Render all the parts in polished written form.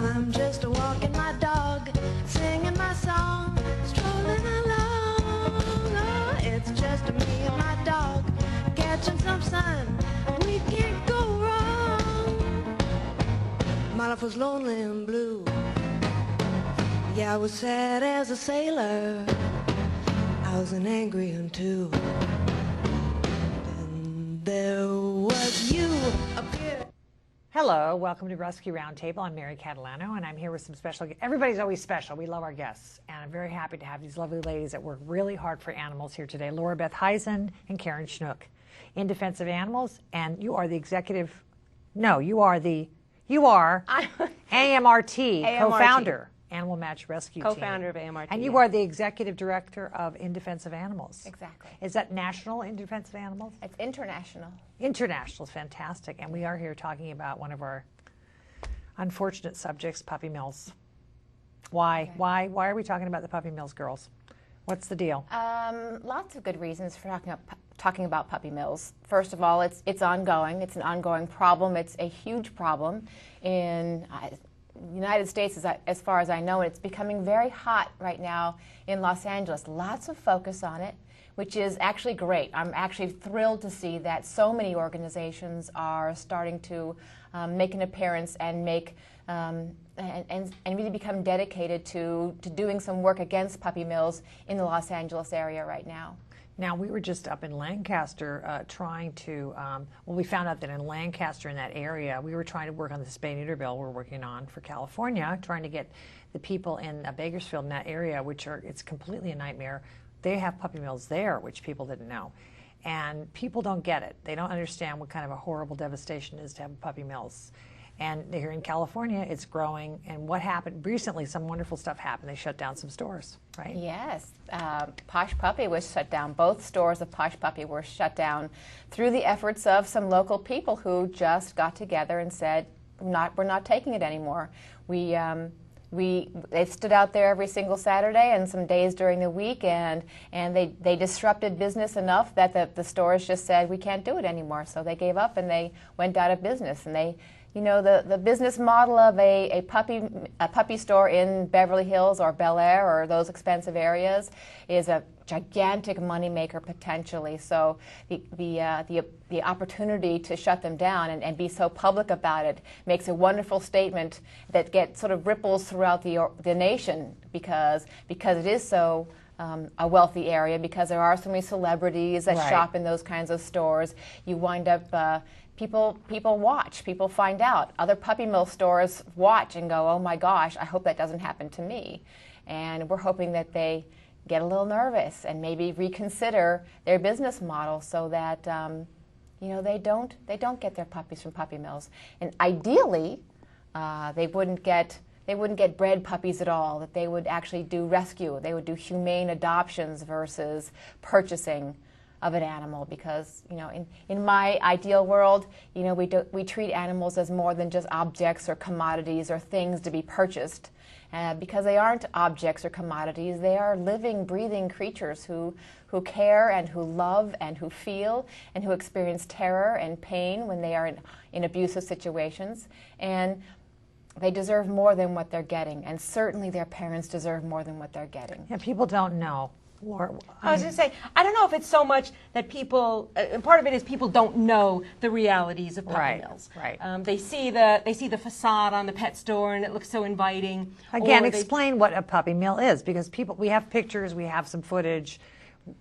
I'm just walking my dog, singing my song, strolling along. Oh, it's just me and my dog, catching some sun. We can't go wrong. My life was lonely and blue. Yeah, I was sad as a sailor. I was an angry one too. Then there was you up here. Hello, welcome to Rescue Roundtable. I'm Mary Catalano, and I'm here with some special guests. Everybody's always special. We love our guests, and I'm very happy to have these lovely ladies that work really hard for animals here today. Beth Heisen and Karen Snook in defense of animals, and you are the executive. No, you are AMRT co-founder. Animal Match Rescue Co-founder Team. of AMRT. And you are the executive director of In Defense of Animals. Exactly. Is that national In Defense of Animals? It's international. International is fantastic. And we are here talking about one of our unfortunate subjects, puppy mills. Why? Okay. Why are we talking about the puppy mills, girls? What's the deal? Lots of good reasons for talking about puppy mills. First of all, it's ongoing. It's an ongoing problem. It's a huge problem in the United States, as far as I know. It's becoming very hot right now in Los Angeles. Lots of focus on it, which is actually great. I'm actually thrilled to see that so many organizations are starting to make an appearance and make and really become dedicated to doing some work against puppy mills in the Los Angeles area right now. Now, we were just up in Lancaster trying to, we found out that in Lancaster, in that area, we were trying to work on the spay neuter bill we're working on for California, trying to get the people in Bakersfield in that area, it's completely a nightmare. They have puppy mills there, which people didn't know. And people don't get it. They don't understand what kind of a horrible devastation it is to have puppy mills. And here in California, it's growing. And what happened recently, some wonderful stuff happened. They shut down some stores, right? Yes. Posh Puppy was shut down. Both stores of Posh Puppy were shut down through the efforts of some local people who just got together and said, we're not taking it anymore. They stood out there every single Saturday and some days during the week, and they disrupted business enough that the stores just said, we can't do it anymore. So they gave up and they went out of business. And the business model of a puppy store in Beverly Hills or Bel Air or those expensive areas is a gigantic moneymaker potentially. So the opportunity to shut them down and be so public about it makes a wonderful statement that sort of ripples throughout the nation because it is so a wealthy area, because there are so many celebrities that shop in those kinds of stores. You wind up people watch, people find out. Other puppy mill stores watch and go, oh my gosh, I hope that doesn't happen to me. And we're hoping that they get a little nervous and maybe reconsider their business model so that they don't get their puppies from puppy mills. And ideally, they wouldn't get bred puppies at all, that they would actually do rescue. They would do humane adoptions versus purchasing of an animal, because in my ideal world, we treat animals as more than just objects or commodities or things to be purchased, because they aren't objects or commodities. They are living, breathing creatures who care and who love and who feel and who experience terror and pain when they are in abusive situations, and they deserve more than what they're getting, and certainly their parents deserve more than what they're getting. Yeah, people don't know. I was going to say, I don't know if it's so much that people, part of it is people don't know the realities of puppy mills. Right. They see the facade on the pet store and it looks so inviting. Again, explain what a puppy mill is, because we have pictures, we have some footage.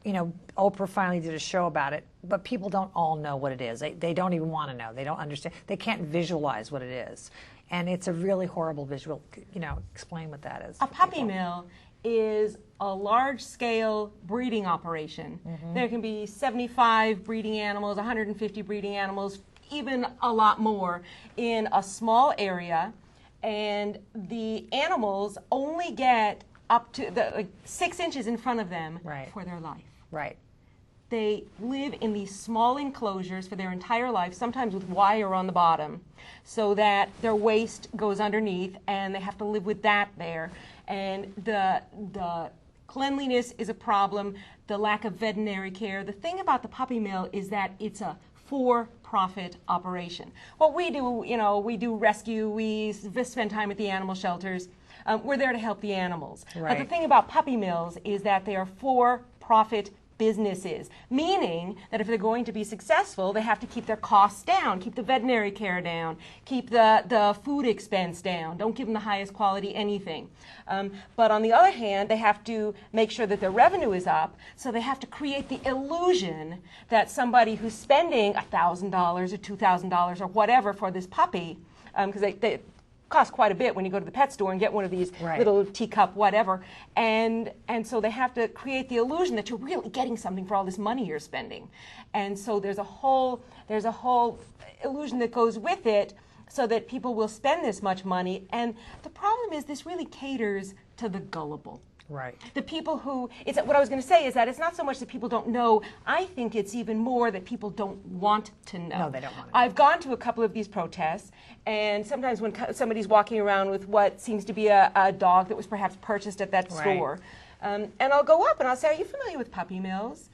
Oprah finally did a show about it, but people don't all know what it is. They don't even want to know. They don't understand. They can't visualize what it is. And it's a really horrible visual. Explain what that is. A puppy mill is a large-scale breeding operation. Mm-hmm. There can be 75 breeding animals, 150 breeding animals, even a lot more in a small area, and the animals only get up to 6 inches in front of them for their life. Right. They live in these small enclosures for their entire life, sometimes with wire on the bottom, so that their waste goes underneath, and they have to live with that there. And the cleanliness is a problem, the lack of veterinary care. The thing about the puppy mill is that it's a for for-profit operation. What we do, we do rescue, we spend time at the animal shelters. We're there to help the animals. Right. But the thing about puppy mills is that they are for-profit businesses, meaning that if they're going to be successful, they have to keep their costs down, keep the veterinary care down, keep the food expense down, don't give them the highest quality anything. But on the other hand, they have to make sure that their revenue is up, so they have to create the illusion that somebody who's spending $1,000 or $2,000 or whatever for this puppy, because they cost quite a bit when you go to the pet store and get one of these little teacup whatever, and so they have to create the illusion that you're really getting something for all this money you're spending, and so there's a whole illusion that goes with it, so that people will spend this much money. And the problem is this really caters to the gullible. Right. The people who, what I was going to say is that it's not so much that people don't know. I think it's even more that people don't want to know. No, they don't want to know. I've gone to a couple of these protests, and sometimes when somebody's walking around with what seems to be a dog that was perhaps purchased at that store, and I'll go up and I'll say, "Are you familiar with puppy mills?"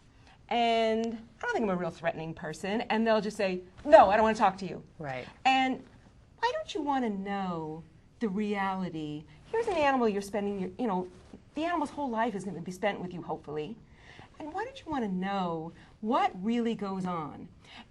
And I don't think I'm a real threatening person, and they'll just say, "No, I don't want to talk to you." Right. And why don't you want to know the reality? Here's an animal you're spending the animal's whole life is going to be spent with you, hopefully. And why don't you want to know what really goes on?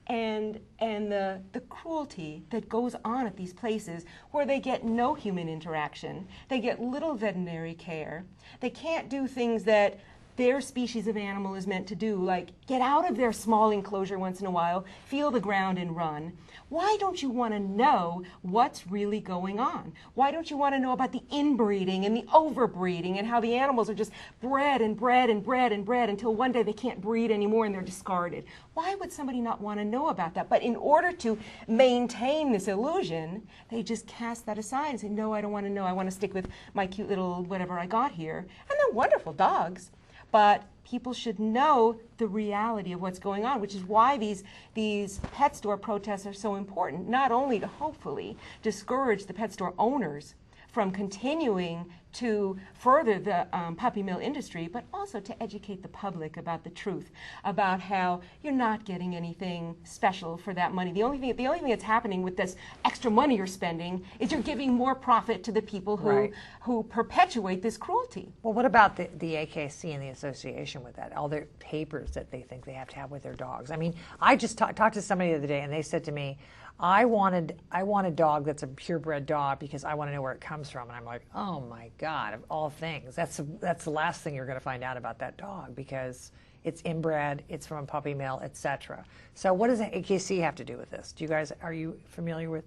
And the cruelty that goes on at these places where they get no human interaction, they get little veterinary care, they can't do things that their species of animal is meant to do, like get out of their small enclosure once in a while, feel the ground and run. Why don't you want to know what's really going on? Why don't you want to know about the inbreeding and the overbreeding and how the animals are just bred and bred and bred and bred until one day they can't breed anymore and they're discarded? Why would somebody not want to know about that? But in order to maintain this illusion, they just cast that aside and say, no, I don't want to know. I want to stick with my cute little whatever I got here. And they're wonderful dogs. But people should know the reality of what's going on, which is why these pet store protests are so important, not only to hopefully discourage the pet store owners from continuing to further the puppy mill industry, but also to educate the public about the truth, about how you're not getting anything special for that money. The only thing that's happening with this extra money you're spending is you're giving more profit to the people who perpetuate this cruelty. Well, what about the AKC and the association with that? All their papers that they think they have to have with their dogs. I mean, I just talked to somebody the other day, and they said to me, I want a dog that's a purebred dog because I want to know where it comes from. And I'm like, oh my God, of all things, that's the last thing you're going to find out about that dog, because it's inbred, it's from a puppy mill, etc. So what does the AKC have to do with this? Are you familiar with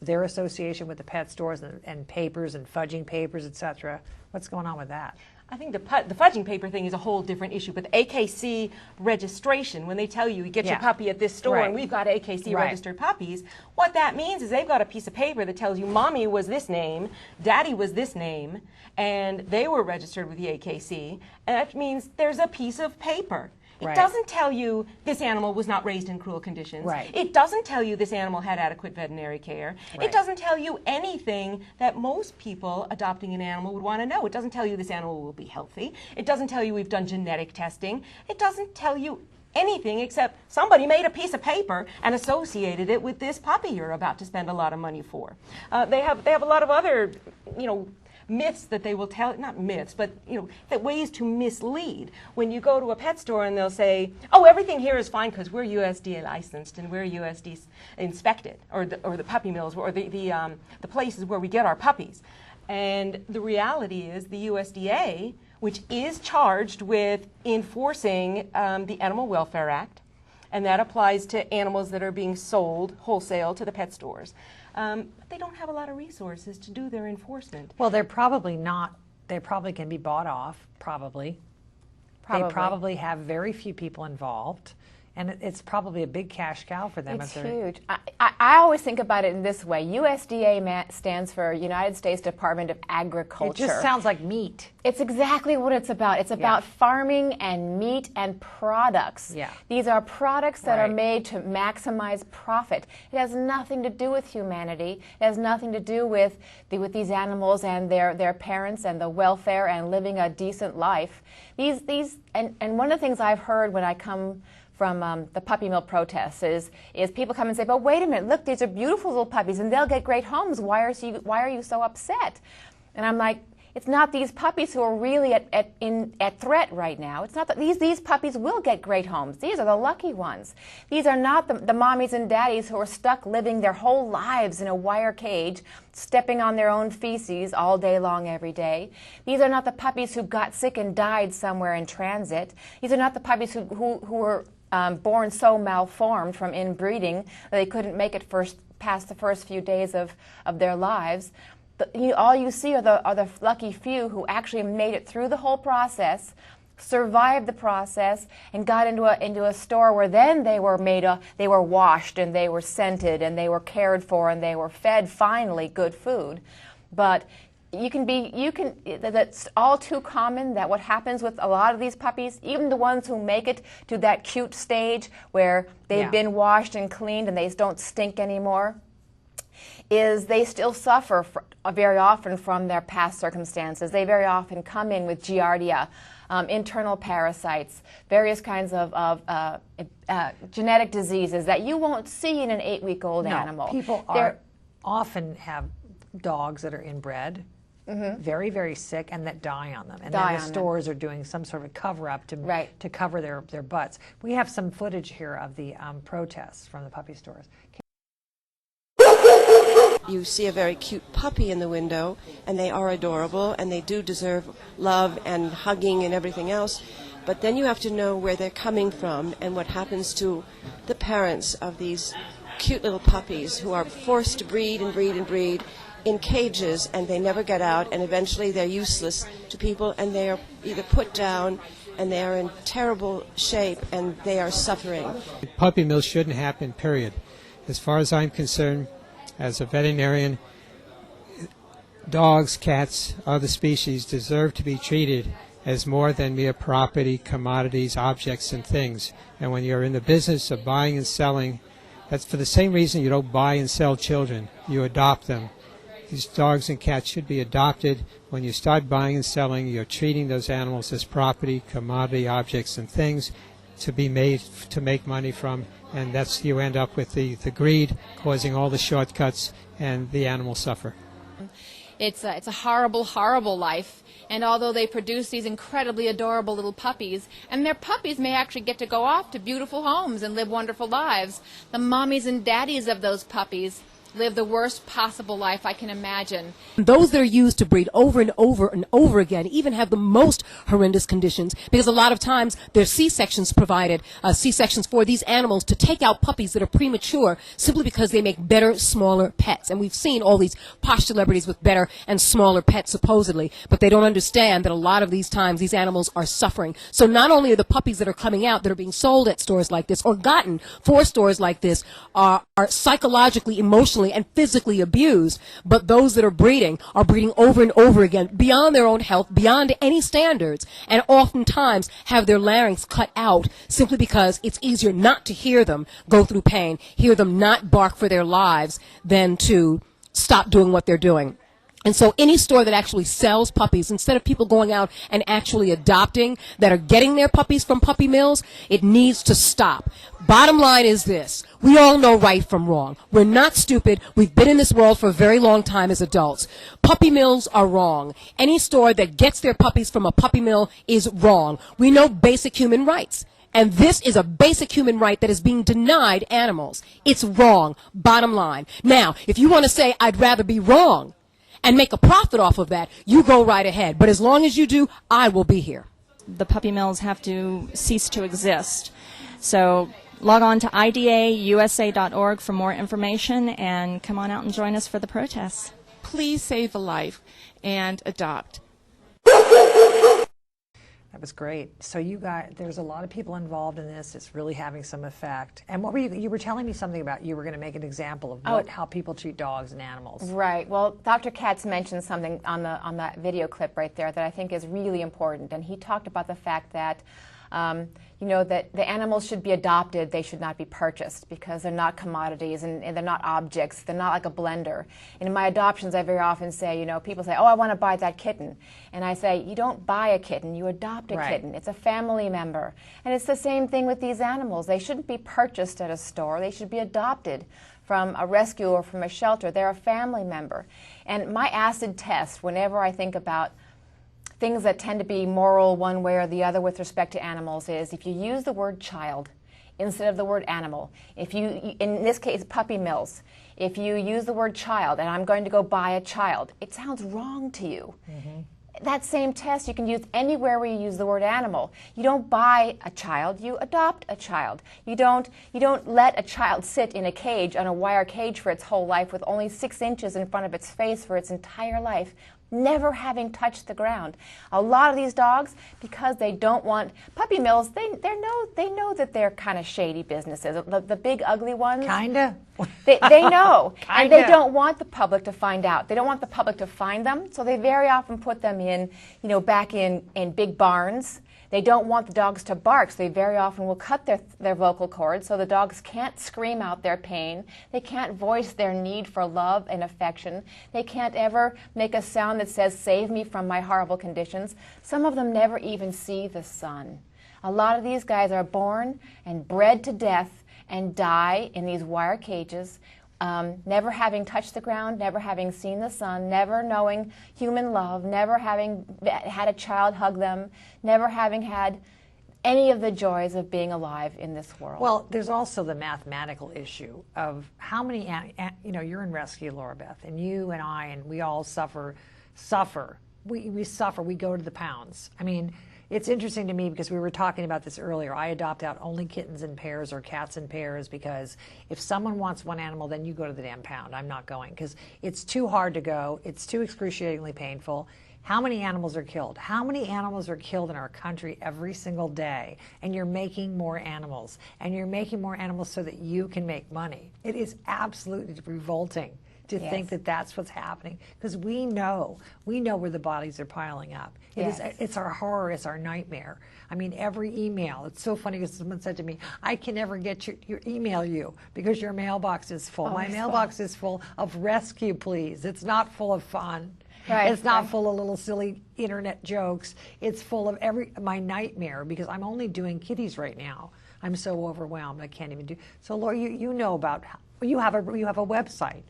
their association with the pet stores and papers and fudging papers, etc.? What's going on with that? I think the fudging paper thing is a whole different issue, but the AKC registration, when they tell you get your puppy at this store and we've got AKC registered puppies, what that means is they've got a piece of paper that tells you mommy was this name, daddy was this name, and they were registered with the AKC, and that means there's a piece of paper. It doesn't tell you this animal was not raised in cruel conditions. It doesn't tell you this animal had adequate veterinary care. It doesn't tell you anything that most people adopting an animal would want to know. It doesn't tell you this animal will be healthy. It doesn't tell you we've done genetic testing. It doesn't tell you anything except somebody made a piece of paper and associated it with this puppy you're about to spend a lot of money for. They have a lot of other, myths that they will tell, not myths, but that ways to mislead. When you go to a pet store and they'll say, oh, everything here is fine because we're USDA licensed and we're USDA inspected, or the puppy mills, or the places where we get our puppies. And the reality is the USDA, which is charged with enforcing the Animal Welfare Act, and that applies to animals that are being sold wholesale to the pet stores. They don't have a lot of resources to do their enforcement. Well, they're probably not. They probably can be bought off, probably. They probably have very few people involved. And it's probably a big cash cow for them. It's huge. I always think about it in this way. USDA stands for United States Department of Agriculture. It just sounds like meat. It's exactly what it's about. It's about farming and meat and products. Yeah. These are products that are made to maximize profit. It has nothing to do with humanity. It has nothing to do with these animals and their parents and the welfare and living a decent life. And one of the things I've heard when I come the puppy mill protests is people come and say, but wait a minute, look, these are beautiful little puppies and they'll get great homes. Why are you so upset? And I'm like, it's not these puppies who are really at threat right now. It's not that these puppies will get great homes. These are the lucky ones. These are not the mommies and daddies who are stuck living their whole lives in a wire cage, stepping on their own feces all day long every day. These are not the puppies who got sick and died somewhere in transit. These are not the puppies who were born so malformed from inbreeding that they couldn't make it past the first few days of their lives. All you see are the lucky few who actually made it through the whole process, survived the process, and got into a store where then they were washed and they were scented and they were cared for and they were fed finally good food. But that's all too common that what happens with a lot of these puppies, even the ones who make it to that cute stage where they've been washed and cleaned and they don't stink anymore, is they still suffer very often from their past circumstances. They very often come in with giardia, internal parasites, various kinds of genetic diseases that you won't see in an 8-week-old animal. People often have dogs that are inbred, very, very sick, and that die on them. And then the stores are doing some sort of cover-up to cover their butts. We have some footage here of the protests from the puppy stores. You see a very cute puppy in the window, and they are adorable, and they do deserve love and hugging and everything else. But then you have to know where they're coming from and what happens to the parents of these cute little puppies who are forced to breed and breed and breed in cages, and they never get out, and eventually they're useless to people, and they are either put down, and they are in terrible shape, and they are suffering. Puppy mills shouldn't happen, period. As far as I'm concerned, as a veterinarian, dogs, cats, other species deserve to be treated as more than mere property, commodities, objects, and things. And when you're in the business of buying and selling, that's for the same reason you don't buy and sell children. You adopt them. These dogs and cats should be adopted. When you start buying and selling, you're treating those animals as property, commodity, objects, and things to be made to make money from, and that's you end up with the greed causing all the shortcuts, and the animals suffer. It's a horrible, horrible life, and although they produce these incredibly adorable little puppies, and their puppies may actually get to go off to beautiful homes and live wonderful lives, the mommies and daddies of those puppies live the worst possible life I can imagine. Those that are used to breed over and over and over again even have the most horrendous conditions, because a lot of times there's C-sections provided, C-sections for these animals to take out puppies that are premature simply because they make better, smaller pets. And we've seen all these posh celebrities with better and smaller pets supposedly, but they don't understand that a lot of these times these animals are suffering. So not only are the puppies that are coming out that are being sold at stores like this or gotten for stores like this are psychologically, emotionally, and physically abused, but those that are breeding over and over again beyond their own health, beyond any standards, and oftentimes have their larynx cut out simply because it's easier not to hear them go through pain, hear them not bark for their lives, than to stop doing what they're doing. And so any store that actually sells puppies, instead of people going out and actually adopting, that are getting their puppies from puppy mills, it needs to stop. Bottom line is this: we all know right from wrong. We're not stupid. We've been in this world for a very long time as adults. Puppy mills are wrong. Any store that gets their puppies from a puppy mill is wrong. We know basic human rights. And this is a basic human right that is being denied animals. It's wrong. Bottom line. Now, if you want to say, I'd rather be wrong and make a profit off of that, you go right ahead. But as long as you do, I will be here. The puppy mills have to cease to exist. So log on to idausa.org for more information, and come on out and join us for the protests. Please save a life and adopt. That was great. So you guys, there's a lot of people involved in this. It's really having some effect. And what were you were telling me something about, you were going to make an example of how people treat dogs and animals. Right. Well, Dr. Katz mentioned something on that video clip right there that I think is really important. And he talked about the fact that You know, that the animals should be adopted, they should not be purchased, because they're not commodities and they're not objects, they're not like a blender. And in my adoptions, I very often say, you know, people say, oh, I want to buy that kitten. And I say, you don't buy a kitten, you adopt a kitten. It's a family member. And it's the same thing with these animals. They shouldn't be purchased at a store, they should be adopted from a rescue or from a shelter. They're a family member. And my acid test, whenever I think about things that tend to be moral one way or the other with respect to animals, is if you use the word child instead of the word animal. If you, in this case, puppy mills, if you use the word child, and I'm going to go buy a child, it sounds wrong to you. That same test you can use anywhere where you use the word animal. You don't buy a child, you adopt a child. You don't let a child sit in a cage, on a wire cage for its whole life with only 6 inches in front of its face for its entire life, never having touched the ground. A lot of these dogs, because they don't want puppy mills, they know that they're kind of shady businesses. The big ugly ones. Kinda. They know, and they don't want the public to find out. They don't want the public to find them, so they very often put them in, you know, back in big barns. They don't want the dogs to bark, so they very often will cut their vocal cords so the dogs can't scream out their pain. They can't voice their need for love and affection. They can't ever make a sound that says, save me from my horrible conditions. Some of them never even see the sun. A lot of these guys are born and bred to death and die in these wire cages, never having touched the ground, never having seen the sun, never knowing human love, never having had a child hug them, never having had any of the joys of being alive in this world. Well, there's also the mathematical issue of how many, you know, you're in rescue, Laura Beth, and you and I, and we all suffer. We suffer, we go to the pounds. I mean, it's interesting to me because we were talking about this earlier. I adopt out only kittens in pairs or cats in pairs because if someone wants one animal, then you go to the damn pound. I'm not going because it's too hard to go. It's too excruciatingly painful. How many animals are killed? How many animals are killed in our country every single day? And you're making more animals. And you're making more animals so that you can make money. It is absolutely revolting to think that that's what's happening, because we know where the bodies are piling up. It's our horror, it's our nightmare. I mean, every email, it's so funny because someone said to me, I can never get your email you because your mailbox is full. My mailbox is full of rescue pleas. It's not full of fun. It's not full of little silly internet jokes. It's full of my nightmare because I'm only doing kitties right now. I'm so overwhelmed I can't even do. So Laura, you know about you have a website.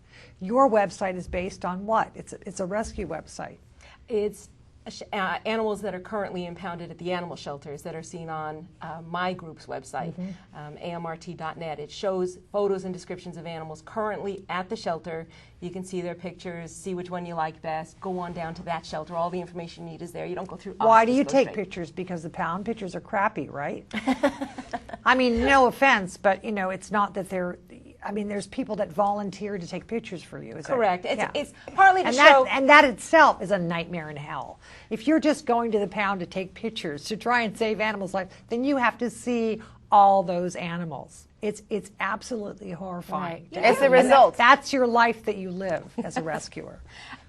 Your website is based on what? It's a rescue website. It's animals that are currently impounded at the animal shelters that are seen on my group's website, AMRT.net. It shows photos and descriptions of animals currently at the shelter. You can see their pictures, see which one you like best, go on down to that shelter. All the information you need is there. You don't go through us. Why do you take pictures? Because the pound pictures are crappy, right? I mean, no offense, but you know, it's not that they're, I mean, there's people that volunteer to take pictures for you. Correct. It's partly to show. And that itself is a nightmare in hell. If you're just going to the pound to take pictures, to try and save animals' lives, then you have to see all those animals. It's absolutely horrifying. As the result. That's your life that you live as a rescuer.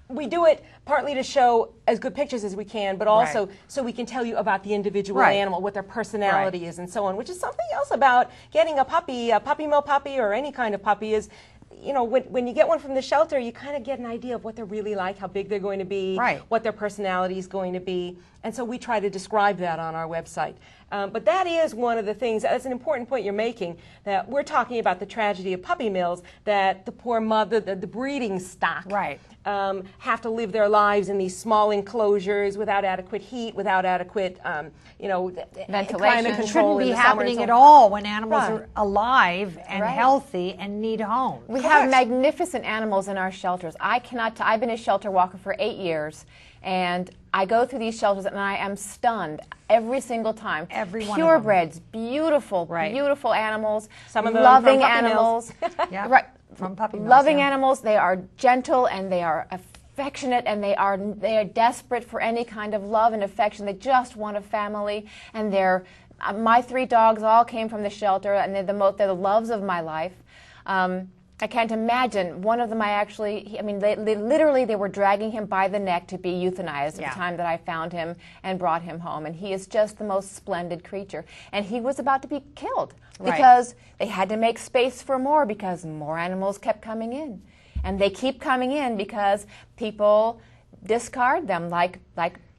We do it partly to show as good pictures as we can, but also so we can tell you about the individual animal, what their personality is, and so on, which is something else about getting a puppy mill puppy, or any kind of puppy is, you know, when you get one from the shelter, you kind of get an idea of what they're really like, how big they're going to be, what their personality is going to be, and so we try to describe that on our website. But that is one of the things, that's an important point you're making, that we're talking about the tragedy of puppy mills, that the poor mother, the breeding stock, have to live their lives in these small enclosures without adequate heat, without adequate, you know, ventilation. Climate control. It shouldn't be happening at all when animals are alive and healthy and need homes. We have magnificent animals in our shelters. I've been a shelter walker for 8 years, and I go through these shelters and I am stunned every single time. Every one Purebreds, beautiful, beautiful animals, some of them loving from animals. From puppy mills, loving animals. They are gentle and they are affectionate, and they are desperate for any kind of love and affection. They just want a family, and my 3 dogs all came from the shelter, and they're the loves of my life. I can't imagine. One of them I mean, they literally, they were dragging him by the neck to be euthanized at the time that I found him and brought him home. And he is just the most splendid creature. And he was about to be killed because they had to make space for more because more animals kept coming in. And they keep coming in because people discard them like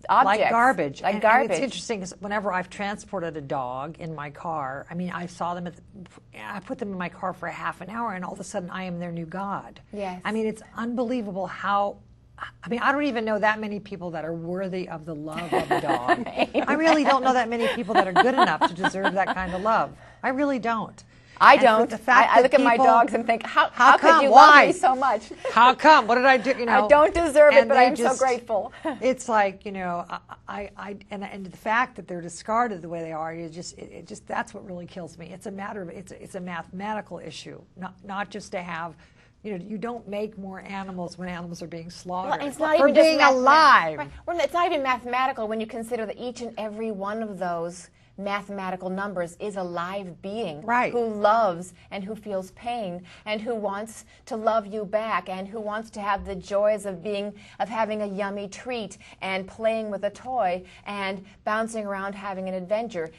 objects. Like garbage. Like and garbage. it's interesting because whenever I've transported a dog in my car, I mean, I saw them I put them in my car for a half an hour and all of a sudden I am their new god. Yes. I mean, it's unbelievable how, I mean, I don't even know that many people that are worthy of the love of a dog. I really don't know that many people that are good enough to deserve that kind of love. I really don't. I And don't. the fact I that look at my people- dogs and think, how How could come? you Why? love me so much? How come? What did I do? You know, I don't deserve it, and but they I'm so grateful. It's like, you know, and the fact that they're discarded the way they are, it just that's what really kills me. It's a matter of it's a mathematical issue, not just to have. You know, you don't make more animals when animals are being slaughtered. Well, it's not for even just being alive. Right. Well, it's not even mathematical when you consider that each and every one of those mathematical numbers is a live being who loves and who feels pain and who wants to love you back and who wants to have the joys of having a yummy treat and playing with a toy and bouncing around having an adventure.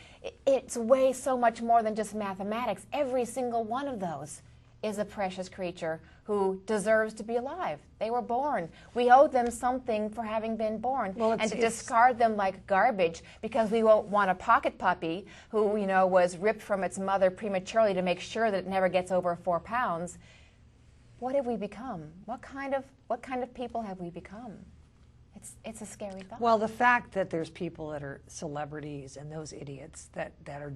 It's way so much more than just mathematics. Every single one of those is a precious creature who deserves to be alive. They were born. We owe them something for having been born. And to discard them like garbage because we want a pocket puppy who, you know, was ripped from its mother prematurely to make sure that it never gets over 4 pounds. What have we become? What kind of people have we become? It's a scary thought. Well, the fact that there's people that are celebrities and those idiots that are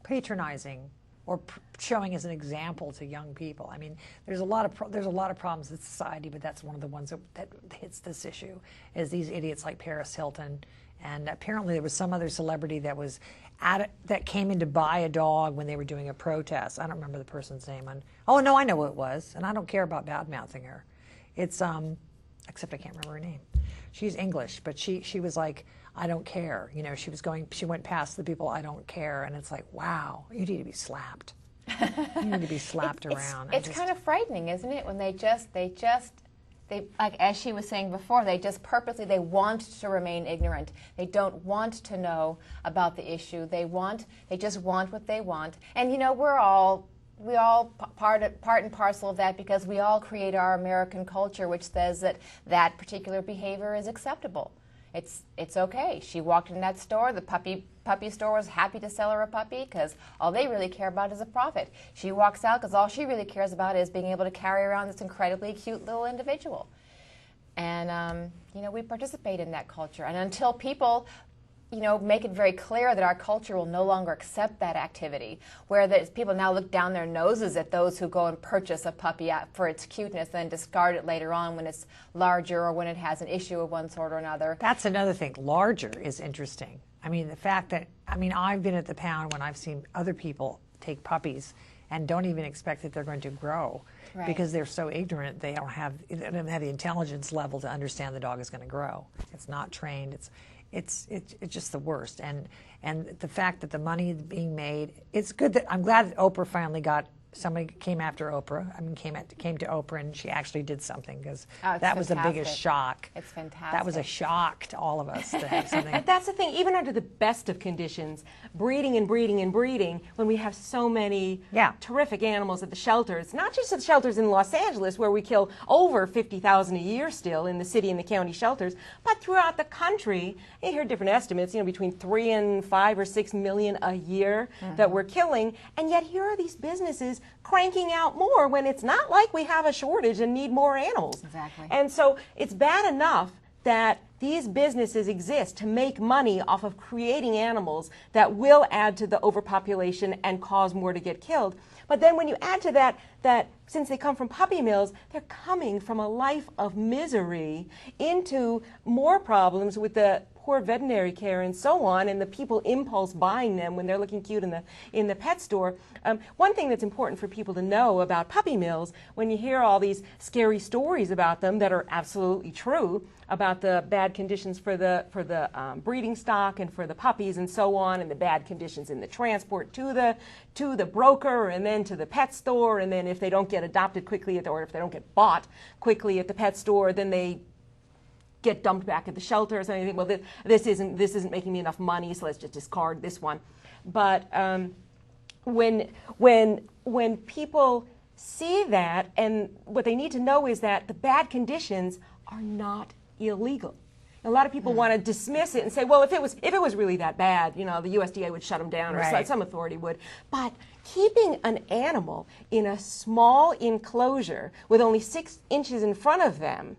patronizing or showing as an example to young people. I mean, there's a lot of problems in society, but that's one of the ones that hits this issue, is these idiots like Paris Hilton, and apparently there was some other celebrity that was that came in to buy a dog when they were doing a protest. I don't remember the person's name. Oh no, I know who it was, and I don't care about bad-mouthing her. It's except I can't remember her name. She's English, but she was like, I don't care. You know, she went past the people, I don't care. And it's like, wow, you need to be slapped. You need to be slapped around. It's kind of frightening, isn't it? When they like as she was saying before, they just purposely, they want to remain ignorant. They don't want to know about the issue. They just want what they want. And you know, we all part and parcel of that because we all create our American culture, which says that particular behavior is acceptable. It's okay. She walked in that store. The puppy store was happy to sell her a puppy because all they really care about is a profit. She walks out because all she really cares about is being able to carry around this incredibly cute little individual. And you know, we participate in that culture. And until people, you know, make it very clear that our culture will no longer accept that activity, where people now look down their noses at those who go and purchase a puppy for its cuteness and then discard it later on when it's larger or when it has an issue of one sort or another. That's another thing. Larger is interesting. I mean, the fact that, I mean, I've been at the pound when I've seen other people take puppies and don't even expect that they're going to grow because they're so ignorant. They don't have the intelligence level to understand the dog is going to grow. It's not trained. It's just the worst. And the fact that the money is being made, it's good that, I'm glad that Oprah finally somebody came after Oprah. I mean, came to Oprah and she actually did something because that was the biggest shock. It's fantastic. That was a shock to all of us to have something. But that's the thing, even under the best of conditions, breeding and breeding and breeding, when we have so many terrific animals at the shelters, not just at the shelters in Los Angeles where we kill over 50,000 a year still in the city and the county shelters, but throughout the country. You hear different estimates, you know, between 3 and 5 or 6 million a year that we're killing, and yet here are these businesses cranking out more when it's not like we have a shortage and need more animals. Exactly. And so it's bad enough that these businesses exist to make money off of creating animals that will add to the overpopulation and cause more to get killed. But then when you add to that since they come from puppy mills, they're coming from a life of misery into more problems with the poor veterinary care and so on, and the people impulse buying them when they're looking cute in the pet store. One thing that's important for people to know about puppy mills, when you hear all these scary stories about them that are absolutely true, about the bad conditions for the breeding stock and for the puppies and so on, and the bad conditions in the transport to the broker and then to the pet store, and then if they don't get adopted quickly or if they don't get bought quickly at the pet store, then they get dumped back at the shelters and anything. Well, this isn't making me enough money, so let's just discard this one. But when people see that, and what they need to know is that the bad conditions are not illegal. A lot of people want to dismiss it and say, well, if it was really that bad, the USDA would shut them down, or some authority would. But keeping an animal in a small enclosure with only 6 inches in front of them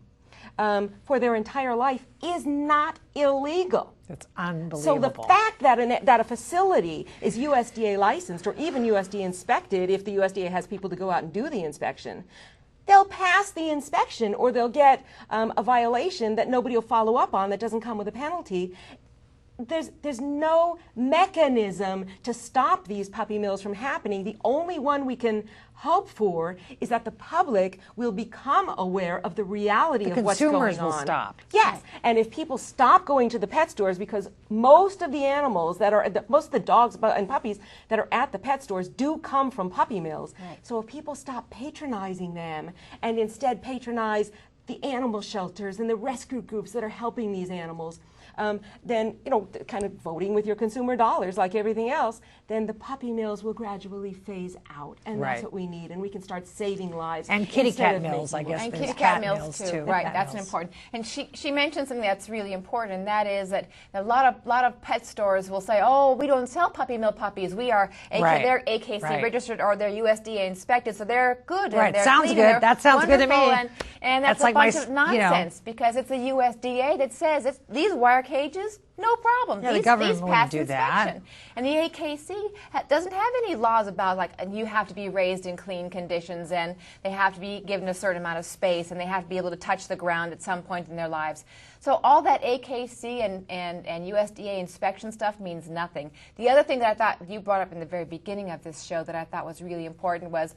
for their entire life is not illegal. It's unbelievable. So the fact that a facility is USDA licensed or even USDA inspected, if the USDA has people to go out and do the inspection, they'll pass the inspection or they'll get a violation that nobody will follow up on that doesn't come with a penalty. There's no mechanism to stop these puppy mills from happening. The only one we can hope for is that the public will become aware of the reality of what's going on. Consumers will stop. Yes, and if people stop going to the pet stores, because most of the animals most of the dogs and puppies that are at the pet stores do come from puppy mills. Right. So if people stop patronizing them and instead patronize the animal shelters and the rescue groups that are helping these animals, then, kind of voting with your consumer dollars like everything else, then the puppy mills will gradually phase out. And that's what we need. And we can start saving lives. And kitty cat mills, I guess. And kitty cat mills, too. Right, that's important. And she mentioned something that's really important, and that is that a lot of pet stores will say, oh, we don't sell puppy mill puppies. We are, they're AKC registered or they're USDA inspected, so they're good. Right, they're sounds clean, good. That sounds good to me. And that's a bunch of nonsense, because it's the USDA that says these wire cages, no problem. Yeah, these, the government these wouldn't pass do inspection. that. And the AKC doesn't have any laws about you have to be raised in clean conditions and they have to be given a certain amount of space and they have to be able to touch the ground at some point in their lives. So all that AKC and USDA inspection stuff means nothing. The other thing that I thought you brought up in the very beginning of this show that I thought was really important was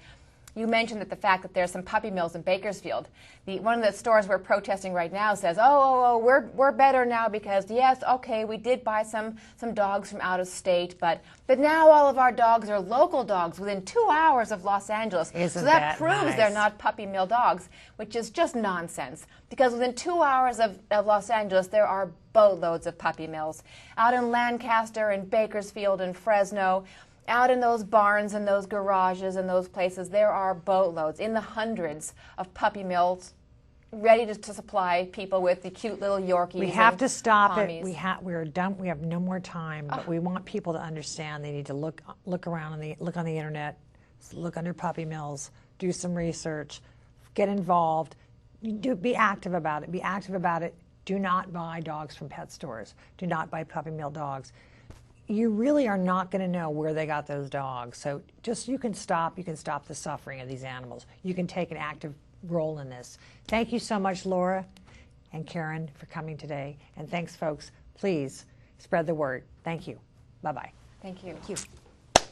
you mentioned that the fact that there's some puppy mills in Bakersfield. One of the stores we're protesting right now says, we're better now because, yes, okay, we did buy some dogs from out of state, but now all of our dogs are local dogs within 2 hours of Los Angeles. Isn't so that proves nice? They're not puppy mill dogs, which is just nonsense. Because within 2 hours of Los Angeles, there are boatloads of puppy mills. Out in Lancaster and Bakersfield and Fresno, out in those barns and those garages and those places, there are boatloads, in the hundreds, of puppy mills ready to supply people with the cute little Yorkies. We have to stop Pommies. it. We're done. We have no more time. But we want people to understand. They need to look around look on the internet, look under puppy mills, do some research, get involved, be active about it. Be active about it. Do not buy dogs from pet stores. Do not buy puppy mill dogs. You really are not going to know where they got those dogs. So you can stop the suffering of these animals. You can take an active role in this. Thank you so much, Laura and Karen, for coming today. And thanks, folks. Please spread the word. Thank you. Bye-bye. Thank you. Thank you.